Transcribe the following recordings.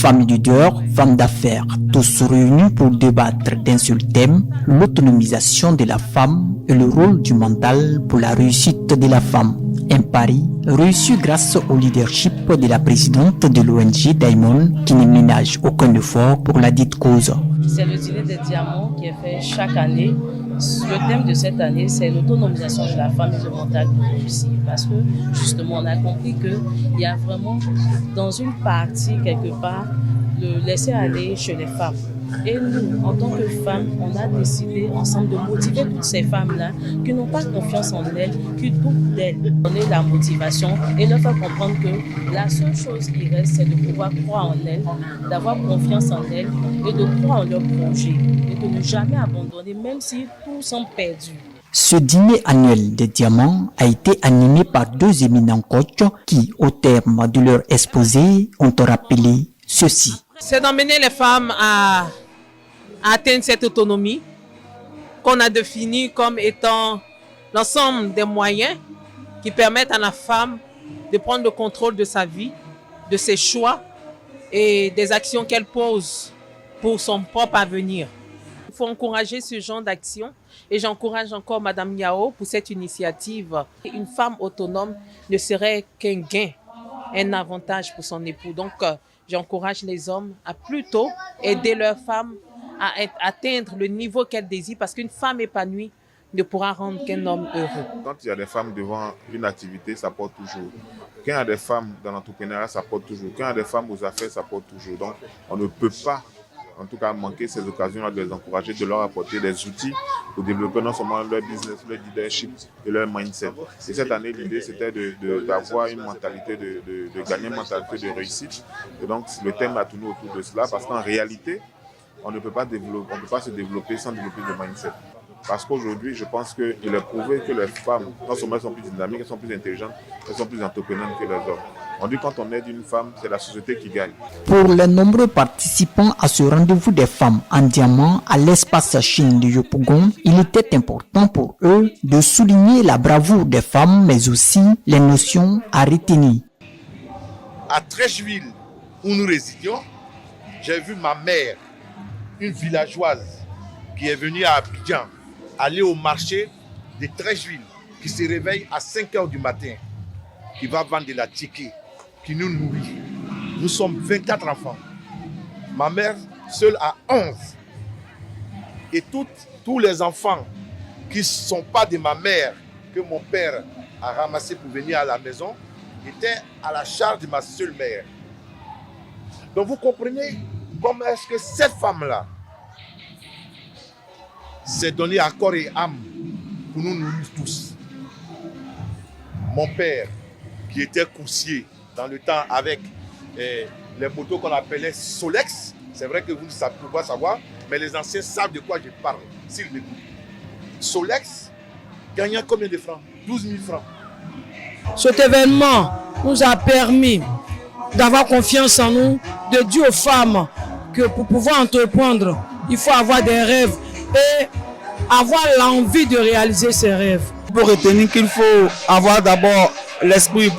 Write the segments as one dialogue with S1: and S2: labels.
S1: Femmes leaders, femmes d'affaires, tous réunis pour débattre d'un seul thème, l'autonomisation de la femme et le rôle du mental pour la réussite de la femme. Un pari réussi grâce au leadership de la présidente de l'ONG Diamond qui ne ménage aucun effort pour la dite cause.
S2: C'est le dîner des diamants qui est fait chaque année. Le thème de cette année, c'est l'autonomisation de la femme et le mental pour réussir. Parce que justement, on a compris qu'il y a vraiment dans une partie quelque part le laisser aller chez les femmes. Et nous, en tant que femmes, on a décidé ensemble de motiver toutes ces femmes-là qui n'ont pas confiance en elles, qui doutent d'elles, donner la motivation et leur faire comprendre que la seule chose qui reste, c'est de pouvoir croire en elles, d'avoir confiance en elles et de croire en leur projet et de ne jamais abandonner, même si tout semble perdu.
S1: Ce dîner annuel des diamants a été animé par deux éminents coachs qui, au terme de leur exposé, ont rappelé ceci.
S3: C'est d'emmener les femmes à atteindre cette autonomie qu'on a définie comme étant l'ensemble des moyens qui permettent à la femme de prendre le contrôle de sa vie, de ses choix et des actions qu'elle pose pour son propre avenir. Il faut encourager ce genre d'action et j'encourage encore Madame Yao pour cette initiative. Une femme autonome ne serait qu'un gain, un avantage pour son époux. Donc, j'encourage les hommes à plutôt aider leurs femmes à atteindre le niveau qu'elles désirent parce qu'une femme épanouie ne pourra rendre qu'un homme heureux.
S4: Quand il y a des femmes devant une activité, ça porte toujours. Quand il y a des femmes dans l'entrepreneuriat, ça porte toujours. Quand il y a des femmes aux affaires, ça porte toujours. Donc, on ne peut pas, en tout cas, manquer ces occasions-là de les encourager, de leur apporter des outils pour développer non seulement leur business, leur leadership et leur mindset. Et cette année, l'idée, c'était d'avoir une mentalité de gagner, une mentalité de réussite. Et donc, le thème a tourné autour de cela parce qu'en réalité, on ne peut pas se développer sans développer le mindset. Parce qu'aujourd'hui, je pense qu'il est prouvé que les femmes, non seulement elles sont plus dynamiques, elles sont plus intelligentes, elles sont plus entreprenantes que les hommes. On dit quand on aide une femme, c'est la société qui gagne.
S1: Pour les nombreux participants à ce rendez-vous des femmes en diamant à l'espace Chine de Yopougon, il était important pour eux de souligner la bravoure des femmes, mais aussi les notions à retenir.
S5: À Trècheville, où nous résidions, j'ai vu ma mère, une villageoise qui est venue à Abidjan, aller au marché de Trècheville, qui se réveille à 5 h du matin, qui va vendre de la tiki, qui nous nourrit. Nous sommes 24 enfants. Ma mère seule a 11. Et tous les enfants qui ne sont pas de ma mère, que mon père a ramassé pour venir à la maison, étaient à la charge de ma seule mère. Donc vous comprenez comment est-ce que cette femme-là s'est donnée à corps et âme pour nous nourrir tous. Mon père, qui était coursier dans le temps avec les motos qu'on appelait Solex, c'est vrai que vous ne savez pas savoir, mais les anciens savent de quoi je parle, s'ils m'écoutent. Solex gagnait combien de francs? 12 000 francs.
S6: Cet événement nous a permis d'avoir confiance en nous, de dire aux femmes que pour pouvoir entreprendre, il faut avoir des rêves et avoir l'envie de réaliser ses rêves.
S7: Pour retenir qu'il faut avoir d'abord l'esprit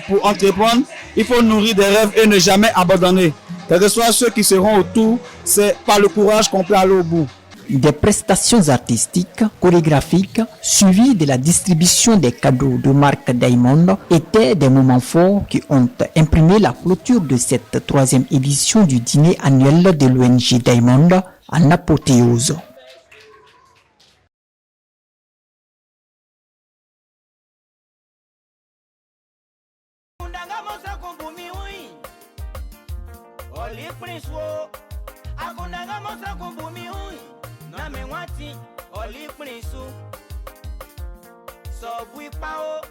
S7: pour entreprendre, il faut nourrir des rêves et ne jamais abandonner. Quels que soient ceux qui seront autour, c'est par le courage qu'on peut aller au bout.
S1: Des prestations artistiques, chorégraphiques, suivies de la distribution des cadeaux de marque Diamond étaient des moments forts qui ont imprimé la clôture de cette 3e édition du dîner annuel de l'ONG Diamond en apothéose.
S8: Oli Prince, so we power.